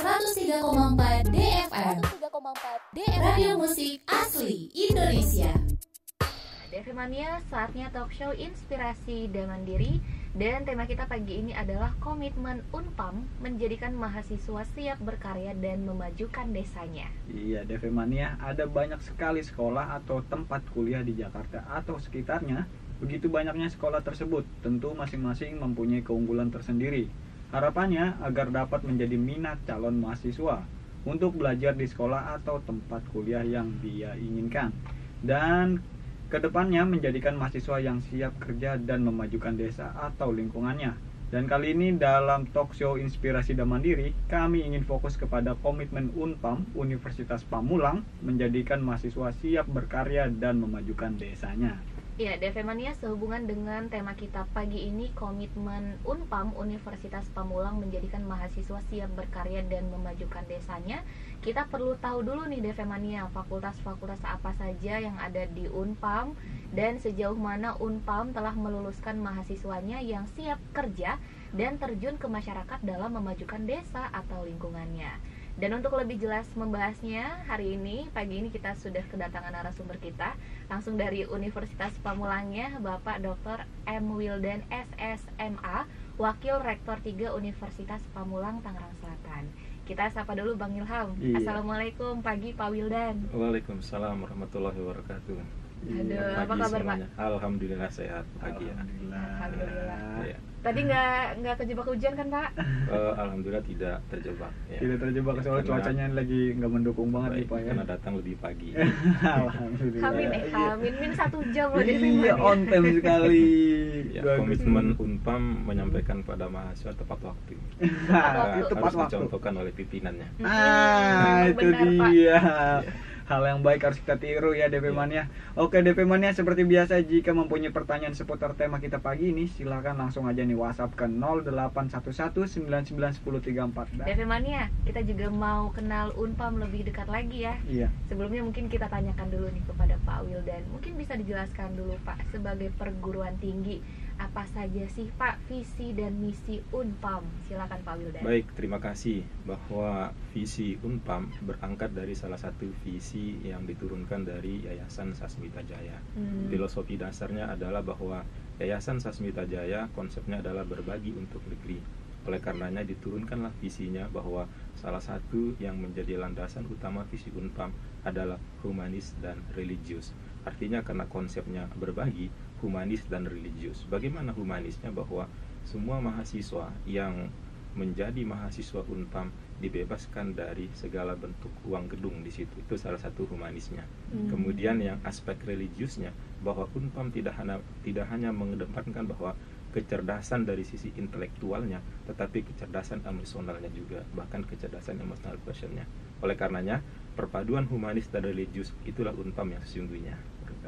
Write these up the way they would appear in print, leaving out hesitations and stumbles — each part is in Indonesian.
103,4 DFM Radio Musik Asli Indonesia. DFM Mania, saatnya talk show Inspirasi dan Mandiri. Dan tema kita pagi ini adalah komitmen Unpam menjadikan mahasiswa siap berkarya dan memajukan desanya. Iya, DFM Mania, ada banyak sekali sekolah atau tempat kuliah di Jakarta atau sekitarnya. Begitu banyaknya sekolah tersebut, tentu masing-masing mempunyai keunggulan tersendiri. Harapannya agar dapat menjadi minat calon mahasiswa untuk belajar di sekolah atau tempat kuliah yang dia inginkan, dan kedepannya menjadikan mahasiswa yang siap kerja dan memajukan desa atau lingkungannya. Dan kali ini dalam talk show Inspirasi dan Mandiri, kami ingin fokus kepada komitmen Unpam Universitas Pamulang menjadikan mahasiswa siap berkarya dan memajukan desanya. Ya, DFM Mania, sehubungan dengan tema kita pagi ini, komitmen Unpam Universitas Pamulang menjadikan mahasiswa siap berkarya dan memajukan desanya. Kita perlu tahu dulu nih DFM Mania, fakultas-fakultas apa saja yang ada di Unpam dan sejauh mana Unpam telah meluluskan mahasiswanya yang siap kerja dan terjun ke masyarakat dalam memajukan desa atau lingkungannya. Dan untuk lebih jelas membahasnya, pagi ini kita sudah kedatangan narasumber kita langsung dari Universitas Pamulangnya, Bapak Dr. M. Wildan SSMA, Wakil Rektor 3 Universitas Pamulang, Tangerang Selatan. Kita sapa dulu Bang Ilham. Iya. Assalamualaikum pagi Pak Wildan. Waalaikumsalam warahmatullahi wabarakatuh. Aduh, apa kabar semuanya. Pak? Alhamdulillah sehat pagi ya. Alhamdulillah. Ya. Tadi nggak kejebak hujan kan Pak? Alhamdulillah tidak terjebak. Ya. Tidak terjebak soalnya cuacanya lagi nggak mendukung banget nih Pak ya. Karena datang lebih pagi. Alhamdulillah. Hamin 1 jam loh di Iya, on time sekali. Ya, Bagus. komitmen Unpam menyampaikan pada mahasiswa tepat waktu. Itu tepat Harus waktu. dicontohkan oleh pimpinannya. Itu benar, Pak. dia. Hal yang baik harus kita tiru ya DP Mania. Oke DP Mania, seperti biasa jika mempunyai pertanyaan seputar tema kita pagi ini, silakan langsung aja nih WhatsApp ke 0811991034. DFM Mania, kita juga mau kenal Unpam lebih dekat lagi ya. Iya. Sebelumnya mungkin kita tanyakan dulu nih kepada Pak Wildan. Mungkin bisa dijelaskan dulu Pak, sebagai perguruan tinggi, apa saja sih Pak visi dan misi Unpam? Silakan Pak Wildan. Baik, terima kasih. Bahwa visi Unpam berangkat dari salah satu visi yang diturunkan dari Yayasan Sasmita Jaya. Filosofi dasarnya adalah bahwa Yayasan Sasmita Jaya konsepnya adalah berbagi untuk negeri. Oleh karenanya diturunkanlah visinya bahwa salah satu yang menjadi landasan utama visi Unpam adalah humanis dan religius. Artinya karena konsepnya berbagi, humanis dan religius. Bagaimana humanisnya? Bahwa semua mahasiswa yang menjadi mahasiswa Unpam dibebaskan dari segala bentuk uang gedung di situ. Itu salah satu humanisnya. Kemudian yang aspek religiusnya, bahwa Unpam tidak hanya mengedepankan bahwa kecerdasan dari sisi intelektualnya, tetapi kecerdasan emosionalnya juga, bahkan kecerdasan emosional quotient-nya. Oleh karenanya, perpaduan humanis dan religius itulah Unpam yang sesungguhnya.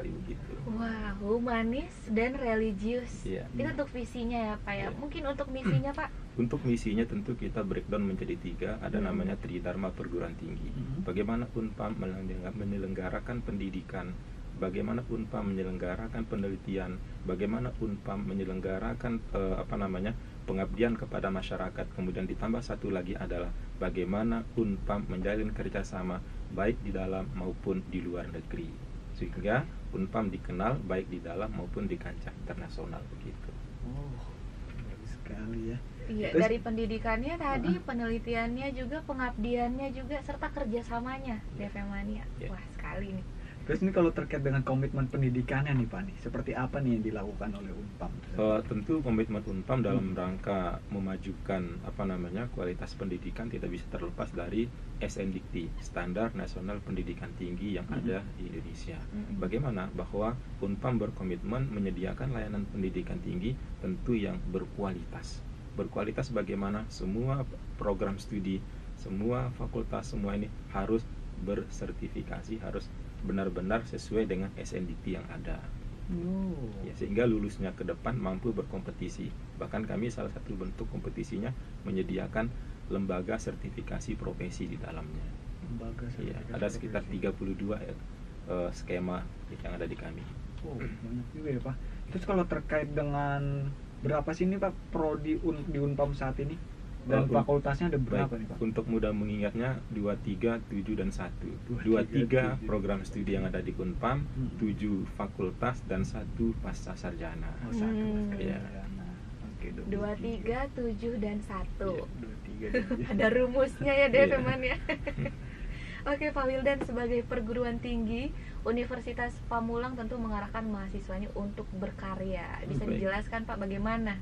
Barangkali begitu. Wah, humanis dan religius. Iya. Itu untuk visinya ya Pak ya. Iya. Mungkin untuk misinya Pak? Untuk misinya tentu kita breakdown menjadi 3. Ada namanya Tridharma Perguruan Tinggi. Bagaimana Unpam menyelenggarakan pendidikan, bagaimana Unpam menyelenggarakan penelitian, bagaimana Unpam menyelenggarakan pengabdian kepada masyarakat. Kemudian ditambah satu lagi adalah bagaimana Unpam menjalin kerjasama baik di dalam maupun di luar negeri, sehingga Unpam dikenal baik di dalam maupun di kancah internasional begitu. Oh, bagus sekali ya. Iya, Terus- dari pendidikannya tadi, penelitiannya juga, pengabdiannya juga, serta kerjasamanya DFM Mania. Iya. Wah, sekali nih. Terus ini kalau terkait dengan komitmen pendidikannya nih Pak nih, seperti apa nih yang dilakukan oleh Unpam? Tentu komitmen Unpam dalam rangka memajukan kualitas pendidikan tidak bisa terlepas dari SNDT, Standar Nasional Pendidikan Tinggi yang ada di Indonesia. Bagaimana bahwa Unpam berkomitmen menyediakan layanan pendidikan tinggi tentu yang berkualitas. Berkualitas bagaimana? Semua program studi, semua fakultas, semua ini harus bersertifikasi, harus benar-benar sesuai dengan SNDT yang ada. Ya, sehingga lulusnya ke depan mampu berkompetisi. Bahkan kami salah satu bentuk kompetisinya menyediakan lembaga sertifikasi profesi di dalamnya. Ya, ada sekitar 32 skema yang ada di kami. Oh, banyak juga ya Pak. Terus kalau terkait dengan berapa sih ini Pak prodi di Unpam saat ini? Dan fakultasnya ada berapa nih Pak? Untuk mudah mengingatnya 23, 7 dan 1. 23 program studi yang ada di Unpam, 7 fakultas dan 1 pasca sarjana. Oh, 1 ya. Oke, 23, 7 dan 1. Ya, 23. Ada rumusnya ya deh teman ya. Oke Pak Wildan, sebagai perguruan tinggi Universitas Pamulang tentu mengarahkan mahasiswanya untuk berkarya. Bisa dijelaskan Pak bagaimana?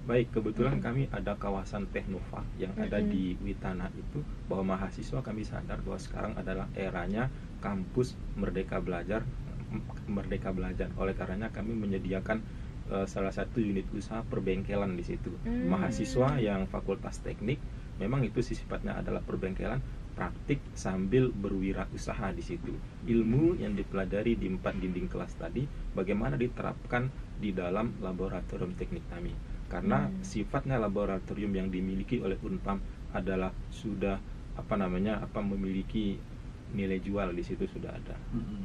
Baik, kebetulan kami ada kawasan Teknova yang ada di Witana itu, bahwa mahasiswa kami sadar bahwa sekarang adalah eranya kampus Merdeka Belajar. Oleh karenanya kami menyediakan salah satu unit usaha perbengkelan di situ. Mahasiswa yang fakultas teknik memang itu sifatnya adalah perbengkelan, praktik sambil berwirausaha di situ. Ilmu yang dipelajari di 4 dinding kelas tadi bagaimana diterapkan di dalam laboratorium teknik kami. Karena sifatnya laboratorium yang dimiliki oleh Unpam adalah sudah memiliki nilai jual di situ sudah ada.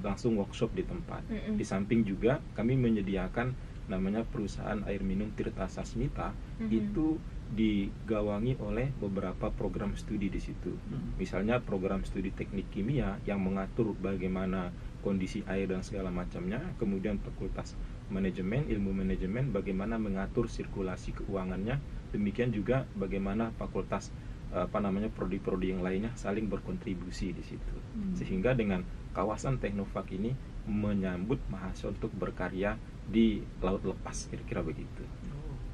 Langsung workshop di tempat. Di samping juga kami menyediakan namanya perusahaan air minum Tirta Sasmita, itu digawangi oleh beberapa program studi di situ. Misalnya program studi teknik kimia yang mengatur bagaimana kondisi air dan segala macamnya, kemudian fakultas manajemen, ilmu manajemen bagaimana mengatur sirkulasi keuangannya, demikian juga bagaimana fakultas prodi-prodi yang lainnya saling berkontribusi di situ. Sehingga dengan kawasan Teknofak ini menyambut mahasiswa untuk berkarya di laut lepas, kira-kira begitu.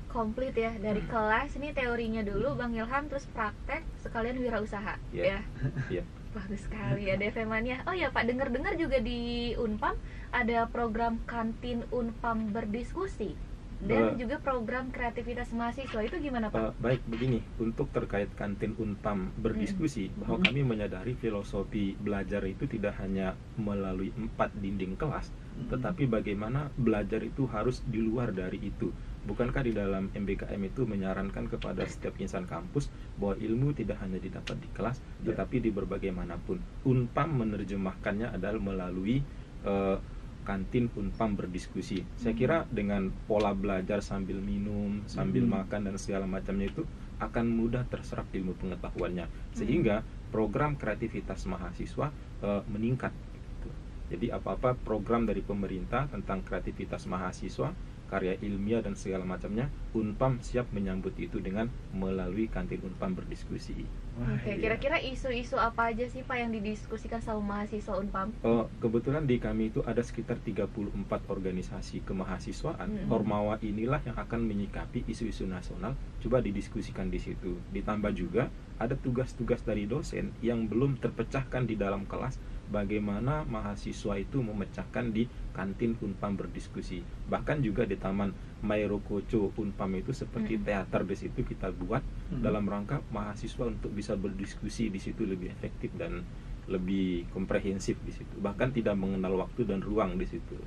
Komplit ya, dari kelas ini teorinya dulu Bang Ilham, terus praktek sekalian wirausaha ya. Iya. Bagus sekali ya Devemania. Oh ya Pak, dengar-dengar juga di Unpam ada program kantin Unpam berdiskusi dan juga program kreativitas mahasiswa, itu gimana Pak? Baik, begini, untuk terkait kantin Unpam berdiskusi, bahwa kami menyadari filosofi belajar itu tidak hanya melalui 4 dinding kelas, tetapi bagaimana belajar itu harus di luar dari itu. Bukankah di dalam MBKM itu menyarankan kepada setiap insan kampus bahwa ilmu tidak hanya didapat di kelas, tetapi di berbagai manapun. Unpam menerjemahkannya adalah melalui kantin Unpam berdiskusi. Saya kira dengan pola belajar sambil minum, sambil makan dan segala macamnya itu akan mudah terserap ilmu pengetahuannya, sehingga program kreativitas mahasiswa meningkat. Jadi apa-apa program dari pemerintah tentang kreativitas mahasiswa, karya ilmiah dan segala macamnya, Unpam siap menyambut itu dengan melalui kantin Unpam berdiskusi. Oke, kira-kira isu-isu apa aja sih Pak yang didiskusikan sama mahasiswa Unpam? Kebetulan di kami itu ada sekitar 34 organisasi kemahasiswaan. Ormawa inilah yang akan menyikapi isu-isu nasional, coba didiskusikan di situ. Ditambah juga ada tugas-tugas dari dosen yang belum terpecahkan di dalam kelas, bagaimana mahasiswa itu memecahkan di kantin Unpam berdiskusi. Bahkan juga di Taman Mairokocho Unpam itu seperti teater di situ kita buat dalam rangka mahasiswa untuk bisa berdiskusi di situ lebih efektif dan lebih komprehensif di situ. Bahkan tidak mengenal waktu dan ruang di situ.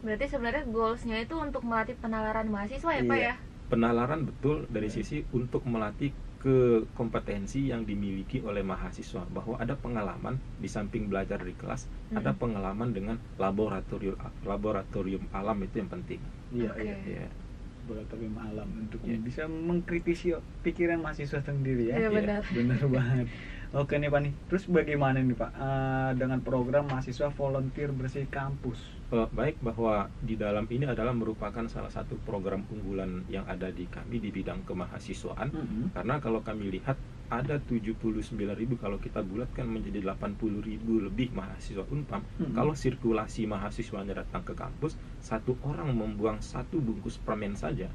Berarti sebenarnya goalsnya itu untuk melatih penalaran mahasiswa ya Pak ya? Penalaran betul dari sisi untuk melatih ke kompetensi yang dimiliki oleh mahasiswa, bahwa ada pengalaman di samping belajar di kelas, ada pengalaman dengan laboratorium alam, itu yang penting. Iya. Laboratorium alam untuk bisa mengkritisi pikiran mahasiswa sendiri ya. Iya benar. Benar banget. Oke nih Pak nih. Terus bagaimana nih Pak dengan program mahasiswa volunteer bersih kampus? Baik, bahwa di dalam ini adalah merupakan salah satu program unggulan yang ada di kami di bidang kemahasiswaan. Karena kalau kami lihat ada 79.000, kalau kita bulatkan menjadi 80.000 lebih mahasiswa Unpam. Kalau sirkulasi mahasiswanya datang ke kampus, satu orang membuang 1 bungkus permen saja,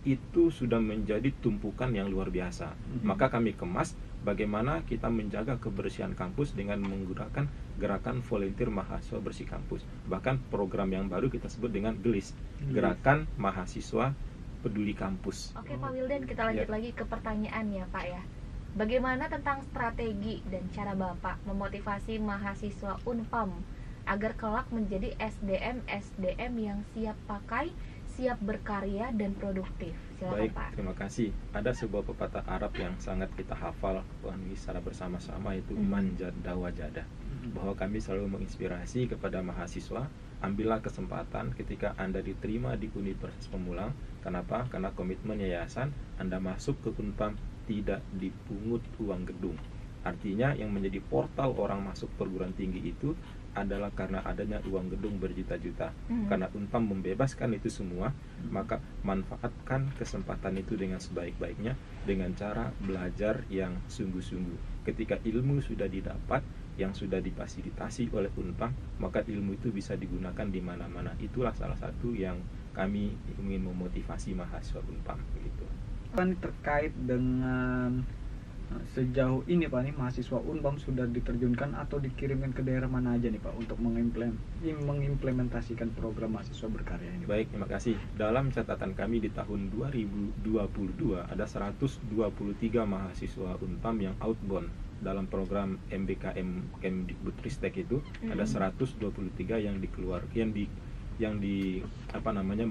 itu sudah menjadi tumpukan yang luar biasa. Maka kami kemas bagaimana kita menjaga kebersihan kampus dengan menggunakan gerakan volunteer mahasiswa bersih kampus. Bahkan program yang baru kita sebut dengan GELIS, Gerakan Mahasiswa Peduli Kampus. Oke Pak Wildan, kita lanjut lagi ke pertanyaan ya Pak ya. Bagaimana tentang strategi dan cara Bapak memotivasi mahasiswa Unpam agar kelak menjadi SDM yang siap pakai, siap berkarya dan produktif? Silakan Baik, Pak. terima kasih. Ada sebuah pepatah Arab yang sangat kita hafal secara bersama-sama, itu man jadda wajada, bahwa kami selalu menginspirasi kepada mahasiswa, ambillah kesempatan ketika Anda diterima di Universitas Pamulang. Kenapa? Karena komitmen yayasan Anda masuk ke Unpam tidak dipungut uang gedung. Artinya yang menjadi portal orang masuk perguruan tinggi itu adalah karena adanya uang gedung berjuta-juta. Karena Unpam membebaskan itu semua, maka manfaatkan kesempatan itu dengan sebaik-baiknya dengan cara belajar yang sungguh-sungguh. Ketika ilmu sudah didapat, yang sudah difasilitasi oleh Unpam, maka ilmu itu bisa digunakan di mana-mana. Itulah salah satu yang kami ingin memotivasi mahasiswa Unpam begitu. Kan terkait dengan sejauh ini Pak nih, mahasiswa Unpam sudah diterjunkan atau dikirimkan ke daerah mana aja nih Pak untuk mengimplementasikan program mahasiswa berkarya ini? Baik, terima kasih. Dalam catatan kami di tahun 2022 ada 123 mahasiswa Unpam yang outbound dalam program MBKM Kemdikbudristek itu. Ada 123 yang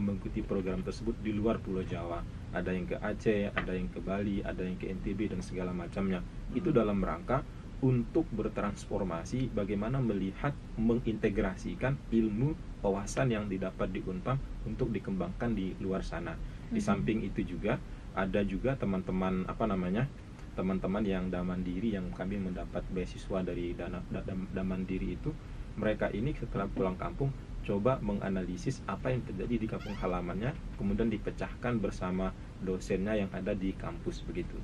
mengikuti program tersebut di luar Pulau Jawa. Ada yang ke Aceh, ada yang ke Bali, ada yang ke NTB dan segala macamnya. Itu dalam rangka untuk bertransformasi, bagaimana melihat mengintegrasikan ilmu wawasan yang didapat di Unpam untuk dikembangkan di luar sana. Di samping itu juga ada juga teman-teman teman-teman yang Damandiri yang kami mendapat beasiswa dari Damandiri itu. Mereka ini setelah pulang kampung coba menganalisis apa yang terjadi di kampung halamannya, kemudian dipecahkan bersama dosennya yang ada di kampus begitu.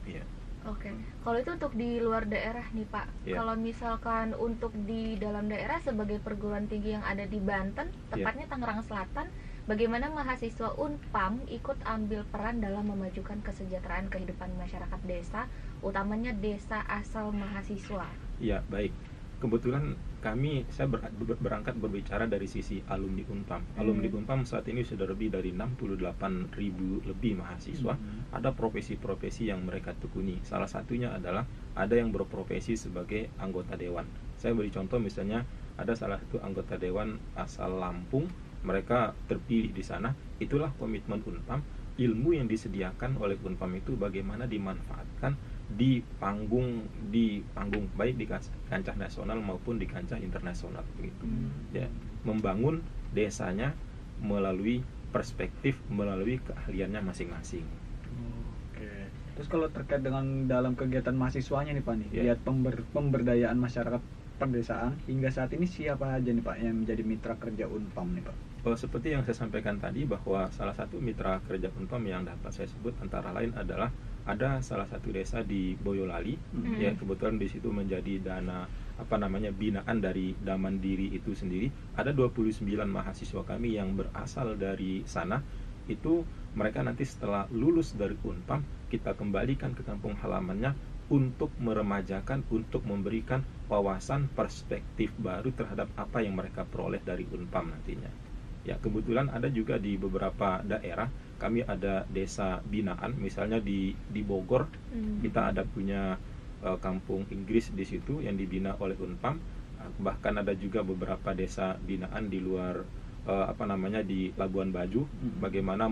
Ya. Oke. Kalau itu untuk di luar daerah nih Pak. Ya. Kalau misalkan untuk di dalam daerah sebagai perguruan tinggi yang ada di Banten, tepatnya Tangerang Selatan, bagaimana mahasiswa Unpam ikut ambil peran dalam memajukan kesejahteraan kehidupan masyarakat desa, utamanya desa asal mahasiswa? Ya, baik. Kebetulan saya berangkat berbicara dari sisi alumni Unpam. Alumni Unpam saat ini sudah lebih dari 68.000 lebih mahasiswa. Ada profesi-profesi yang mereka tekuni. Salah satunya adalah ada yang berprofesi sebagai anggota dewan. Saya beri contoh, misalnya ada salah satu anggota dewan asal Lampung, mereka terpilih di sana. Itulah komitmen Unpam. Ilmu yang disediakan oleh Unpam itu bagaimana dimanfaatkan di panggung baik di kancah nasional maupun di kancah internasional begitu. Ya, membangun desanya melalui perspektif, melalui keahliannya masing-masing. Oke. Terus kalau terkait dengan dalam kegiatan mahasiswanya nih Pak nih, lihat pemberdayaan masyarakat pedesaan hingga saat ini siapa aja nih Pak yang menjadi mitra kerja Unpam nih Pak? Seperti yang saya sampaikan tadi, bahwa salah satu mitra kerja Unpam yang dapat saya sebut antara lain adalah ada salah satu desa di Boyolali, ya kebetulan di situ menjadi binaan dari Damandiri itu sendiri. Ada 29 mahasiswa kami yang berasal dari sana. Itu mereka nanti setelah lulus dari Unpam, kita kembalikan ke kampung halamannya untuk meremajakan, untuk memberikan wawasan perspektif baru terhadap apa yang mereka peroleh dari Unpam nantinya. Ya, kebetulan ada juga di beberapa daerah kami ada desa binaan, misalnya di Bogor kita ada punya kampung Inggris di situ yang dibina oleh Unpam. Bahkan ada juga beberapa desa binaan di luar di Labuan Bajo, bagaimana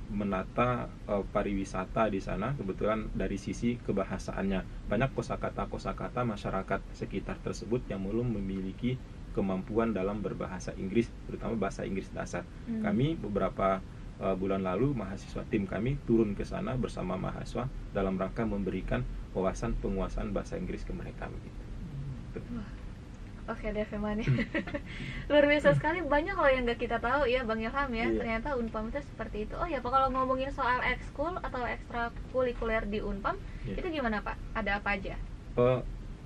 menata pariwisata di sana. Kebetulan dari sisi kebahasaannya banyak kosakata masyarakat sekitar tersebut yang belum memiliki kemampuan dalam berbahasa Inggris, terutama bahasa Inggris dasar. Kami beberapa bulan lalu tim kami turun ke sana bersama mahasiswa dalam rangka memberikan wawasan penguasaan bahasa Inggris ke mereka begitu. Oke deh Femani. Luar biasa sekali, banyak loh yang gak kita tahu ya Bang Ilham ya. Ternyata Unpam itu seperti itu. Oh ya Pak, kalau ngomongin soal ekskul atau ekstrakurikuler di Unpam, itu gimana Pak? Ada apa aja?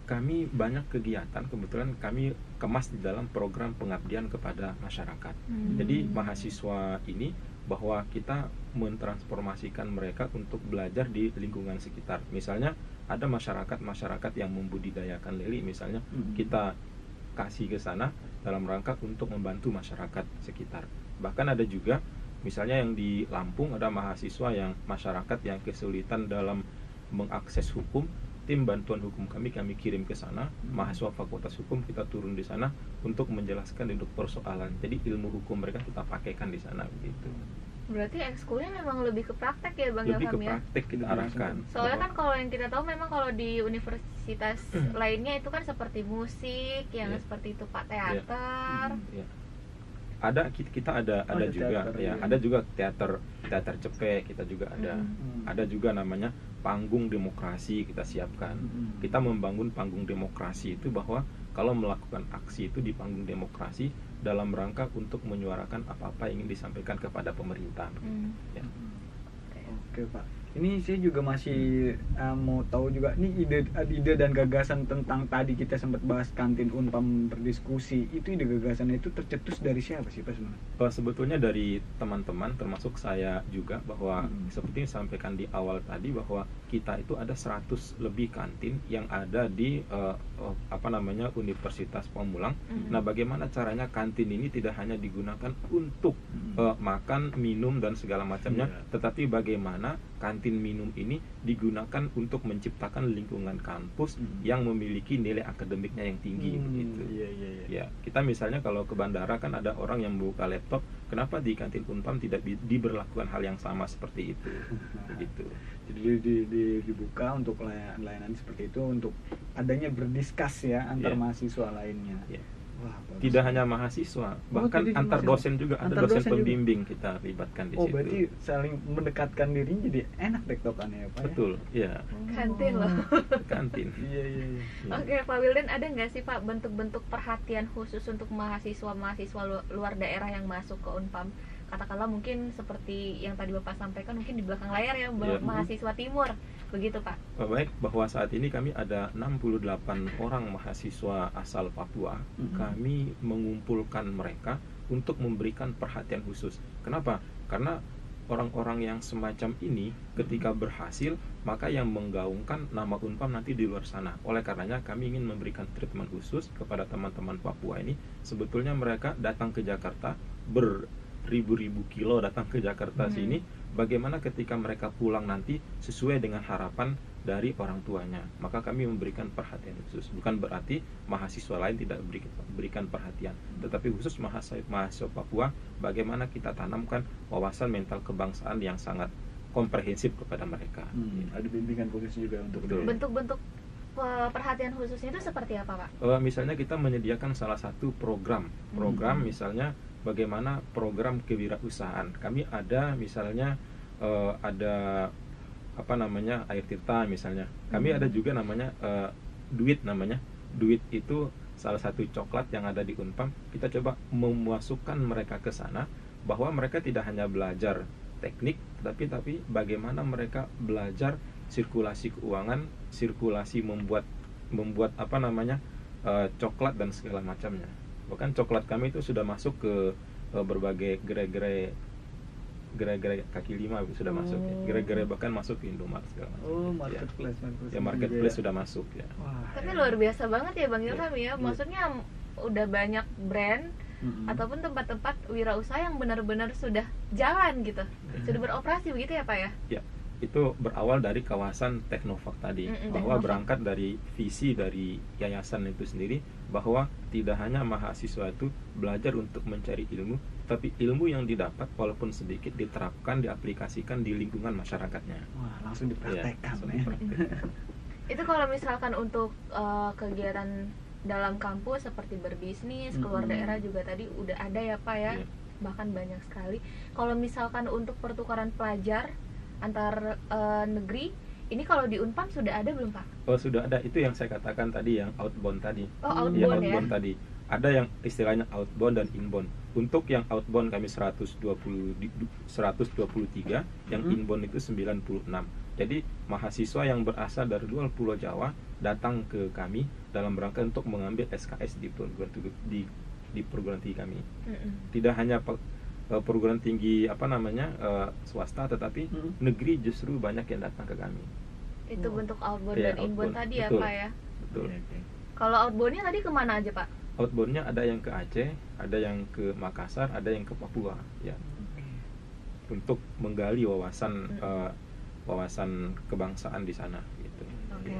Kami banyak kegiatan, kebetulan kami kemas di dalam program pengabdian kepada masyarakat. Jadi mahasiswa ini bahwa kita mentransformasikan mereka untuk belajar di lingkungan sekitar. Misalnya ada masyarakat yang membudidayakan lele, misalnya kita kasih ke sana dalam rangka untuk membantu masyarakat sekitar. Bahkan ada juga misalnya yang di Lampung ada masyarakat yang kesulitan dalam mengakses hukum. Tim bantuan hukum kami kirim ke sana, mahasiswa fakultas hukum kita turun di sana untuk menjelaskan duduk persoalan. Jadi ilmu hukum mereka kita pakaikan di sana begitu. Berarti ekskulnya memang lebih ke praktek ya Bang Ilham ya? Lebih ke praktek kita arahkan. Soalnya kan kalau yang kita tahu memang kalau di universitas lainnya itu kan seperti musik, yang seperti itu Pak, teater. kita ada juga teater, ya, ada juga teater cepek, kita juga ada juga namanya panggung demokrasi kita siapkan. Kita membangun panggung demokrasi itu bahwa kalau melakukan aksi itu di panggung demokrasi dalam rangka untuk menyuarakan apa-apa yang ingin disampaikan kepada pemerintah. Ya. Oke Pak, ini saya juga masih mau tahu juga nih ide dan gagasan tentang tadi kita sempat bahas kantin Unpam berdiskusi, itu ide gagasannya itu tercetus dari siapa sih Pak sebenarnya? Sebetulnya dari teman-teman termasuk saya juga, bahwa seperti yang disampaikan di awal tadi bahwa kita itu ada 100 lebih kantin yang ada di Universitas Pamulang. Nah, bagaimana caranya kantin ini tidak hanya digunakan untuk makan, minum dan segala macamnya, tetapi bagaimana kantin minum ini digunakan untuk menciptakan lingkungan kampus yang memiliki nilai akademiknya yang tinggi begitu. Ya, kita misalnya kalau ke bandara kan ada orang yang buka laptop, kenapa di kantin Unpam tidak diberlakukan hal yang sama seperti itu? Begitu. Jadi dibuka untuk layanan seperti itu, untuk adanya berdiskus ya antar mahasiswa lainnya. Wah, tidak hanya mahasiswa, bahkan antar dosen juga, ada dosen pembimbing juga kita libatkan di situ. Berarti saling mendekatkan diri, jadi enak tektokannya ya Pak. Betul, ya. Kantin loh. Kantin. Iya. Oke, Pak Wildan, ada nggak sih Pak bentuk-bentuk perhatian khusus untuk mahasiswa luar daerah yang masuk ke Unpam? Katakanlah mungkin seperti yang tadi Bapak sampaikan, mungkin di belakang layar ya, mahasiswa timur, begitu Pak. Baik, bahwa saat ini kami ada 68 orang mahasiswa asal Papua. Kami mengumpulkan mereka untuk memberikan perhatian khusus. Kenapa? Karena orang-orang yang semacam ini ketika berhasil, maka yang menggaungkan nama Unpam nanti di luar sana. Oleh karenanya kami ingin memberikan treatment khusus kepada teman-teman Papua ini. Sebetulnya mereka datang ke Jakarta, ribu-ribu kilo datang ke Jakarta sini, bagaimana ketika mereka pulang nanti sesuai dengan harapan dari orang tuanya, maka kami memberikan perhatian khusus. Bukan berarti mahasiswa lain tidak berikan perhatian, tetapi khusus mahasiswa Papua, bagaimana kita tanamkan wawasan mental kebangsaan yang sangat komprehensif kepada mereka. Ada bimbingan khusus juga untuk bentuk-bentuk perhatian khususnya itu seperti apa Pak? Misalnya kita menyediakan salah satu program misalnya bagaimana program kewirausahaan. Kami ada misalnya ada air tirta misalnya. Kami ada juga namanya duit namanya. Duit itu salah satu coklat yang ada di Unpam. Kita coba memasukkan mereka ke sana, bahwa mereka tidak hanya belajar teknik, tapi bagaimana mereka belajar sirkulasi keuangan, sirkulasi membuat coklat dan segala macamnya. Bahkan coklat kami itu sudah masuk ke berbagai gerai-gerai kaki lima sudah masuk ya. Gerai-gerai bahkan masuk ke Indomaret segala macam. Marketplace sudah masuk ya. Tapi luar biasa banget ya Bang Ilham ya. Maksudnya udah banyak brand ataupun tempat-tempat wirausaha yang benar-benar sudah jalan gitu. Sudah beroperasi begitu ya Pak ya? Ya. Itu berawal dari kawasan Teknovac tadi, bahwa berangkat dari visi dari yayasan itu sendiri, bahwa tidak hanya mahasiswa itu belajar untuk mencari ilmu, tapi ilmu yang didapat walaupun sedikit diterapkan, diaplikasikan di lingkungan masyarakatnya. Wah, langsung dipraktekkan Itu kalau misalkan untuk kegiatan dalam kampus seperti berbisnis, keluar daerah juga tadi udah ada ya Pak ya, bahkan banyak sekali. Kalau misalkan untuk pertukaran pelajar antar negeri, ini kalau di Unpam sudah ada belum Pak? Sudah ada, itu yang saya katakan tadi, yang outbound tadi. Outbound tadi. Ada yang istilahnya outbound dan inbound. Untuk yang outbound kami 123, yang inbound itu 96. Jadi mahasiswa yang berasal dari luar Pulau Jawa datang ke kami dalam rangka untuk mengambil SKS di perguruan tinggi kami. Tidak hanya perguruan tinggi swasta, tetapi negeri justru banyak yang datang ke kami. Itu bentuk outbound dan inbound tadi ya Pak ya? Betul. Kalau outboundnya tadi kemana aja Pak? Outboundnya ada yang ke Aceh, ada yang ke Makassar, ada yang ke Papua ya. Untuk menggali wawasan kebangsaan di sana gitu.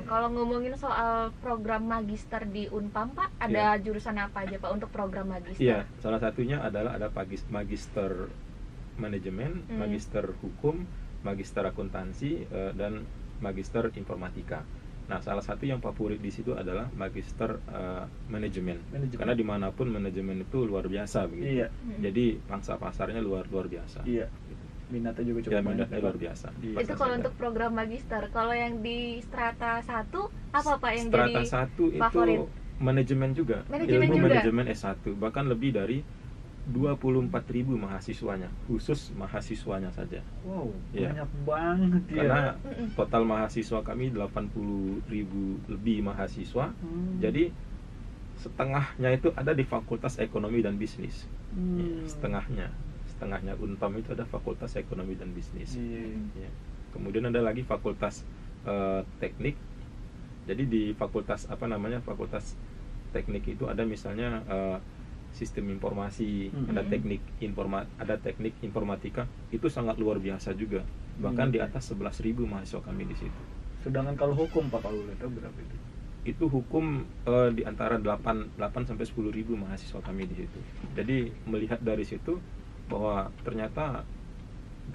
Kalau ngomongin soal program magister di Unpam Pak, ada jurusan apa aja Pak untuk program magister? Iya, salah satunya adalah ada magister manajemen, magister hukum, magister akuntansi, dan magister informatika. Nah, salah satu yang favorit di situ adalah magister manajemen. Karena dimanapun manajemen itu luar biasa begitu. Iya. Jadi pangsa pasarnya luar biasa. Iya. Minatnya juga cukup Ya, banyak. minatnya luar biasa. Iya. Itu kalau untuk program magister. Kalau yang di strata 1 apa Pak yang Strata jadi 1 itu favorit? manajemen juga. Manajemen Ilmu juga? manajemen S1, bahkan lebih dari 24.000 mahasiswanya, khusus mahasiswanya saja. Wow, Iya. banyak banget ya. Karena total mahasiswa kami 80.000 lebih mahasiswa. Jadi setengahnya itu ada di Fakultas Ekonomi dan Bisnis. Ya, setengahnya Unpam itu ada Fakultas Ekonomi dan Bisnis. Iya. Ya. Kemudian ada lagi Fakultas Teknik. Jadi di Fakultas Fakultas Teknik itu ada misalnya sistem informasi, ada teknik informatika, itu sangat luar biasa juga. Bahkan di atas 11.000 mahasiswa kami di situ. Sedangkan kalau hukum Pak, kalau boleh tahu berapa itu? Itu hukum di antara 8 sampai 10.000 mahasiswa kami di situ. Jadi melihat dari situ bahwa ternyata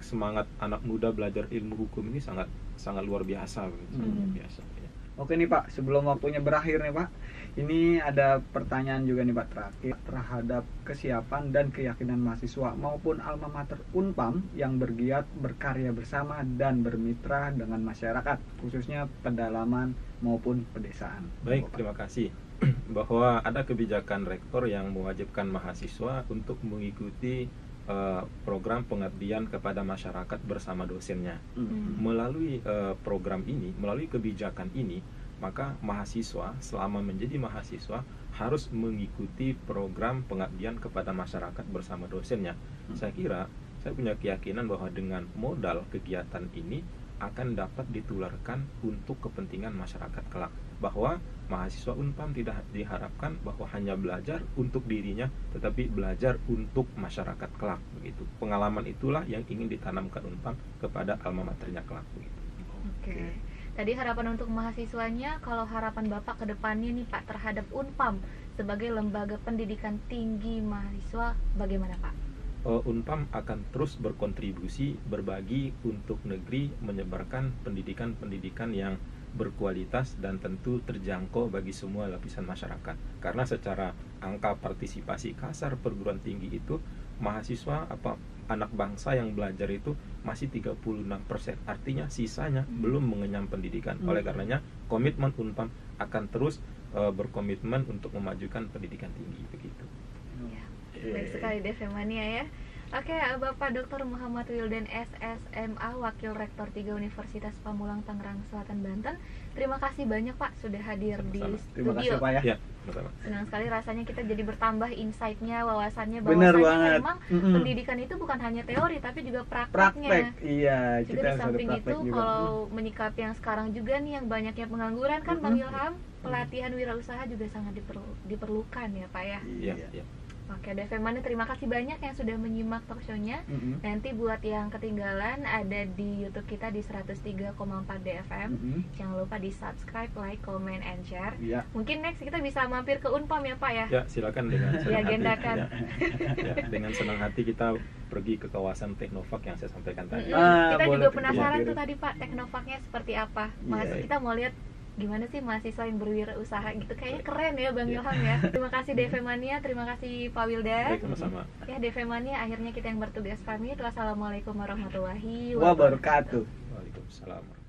semangat anak muda belajar ilmu hukum ini sangat luar biasa, sangat luar biasa. Ya. Oke nih Pak, sebelum waktunya berakhir nih Pak, ini ada pertanyaan juga nih Pak terakhir terhadap kesiapan dan keyakinan mahasiswa maupun alma mater Unpam yang bergiat berkarya bersama dan bermitra dengan masyarakat, khususnya pedalaman maupun pedesaan. Baik, terima kasih. Bahwa ada kebijakan rektor yang mewajibkan mahasiswa untuk mengikuti program pengabdian kepada masyarakat bersama dosennya. Melalui program ini, melalui kebijakan ini, maka mahasiswa selama menjadi mahasiswa harus mengikuti program pengabdian kepada masyarakat bersama dosennya. Saya punya keyakinan bahwa dengan modal kegiatan ini akan dapat ditularkan untuk kepentingan masyarakat kelak. Bahwa mahasiswa Unpam tidak diharapkan bahwa hanya belajar untuk dirinya, tetapi belajar untuk masyarakat kelak begitu. Pengalaman itulah yang ingin ditanamkan Unpam kepada alma maternya kelak begitu. Oke. Tadi harapan untuk mahasiswanya, kalau harapan Bapak ke depannya nih Pak terhadap Unpam sebagai lembaga pendidikan tinggi mahasiswa bagaimana Pak? Unpam akan terus berkontribusi, berbagi untuk negeri, menyebarkan pendidikan-pendidikan yang berkualitas dan tentu terjangkau bagi semua lapisan masyarakat. Karena secara angka partisipasi kasar perguruan tinggi itu, mahasiswa anak bangsa yang belajar itu masih 36%. Artinya sisanya belum mengenyam pendidikan. Oleh karenanya komitmen Unpam akan terus berkomitmen untuk memajukan pendidikan tinggi begitu. Ya, baik sekali Devemania ya. Oke, Bapak Dr. Muhammad Wildan SSMA, Wakil Rektor 3 Universitas Pamulang Tangerang Selatan Banten. Terima kasih banyak Pak sudah hadir di studio. Terima kasih Pak ya. Ya, sama-sama. Senang sekali rasanya kita jadi bertambah insight-nya, wawasannya Bener bahwasanya banget. memang pendidikan itu bukan hanya teori tapi juga Praktek. prakteknya. Iya, Juga kita di harus ada samping itu praktek juga. kalau menyikapi yang sekarang juga nih yang banyaknya pengangguran kan Bang Ilham, pelatihan wirausaha juga sangat diperlukan ya Pak ya. Iya, iya. Oke, Devemania terima kasih banyak yang sudah menyimak talk show-nya. Nanti buat yang ketinggalan ada di YouTube kita di 103,4 DFM. Jangan lupa di subscribe, like, comment, and share. Iya. Mungkin next kita bisa mampir ke Unpam ya Pak ya. Ya, silakan dengan senang hati. Diagendakan. Ya, dengan senang hati kita pergi ke kawasan Teknopark yang saya sampaikan tadi. Kita boleh juga tuh. penasaran Iya. tuh tadi Pak Teknoparknya seperti apa. Iya. Kita mau lihat gimana sih mahasiswa yang berwirausaha gitu, kayaknya keren ya Bang Ilham ya. Terima kasih Devemania, terima kasih Pak Wildan. Baik, sama-sama. Ya Devemania, akhirnya kita yang bertugas pamit. Wassalamualaikum warahmatullahi Wabarakatuh. Waalaikumsalam.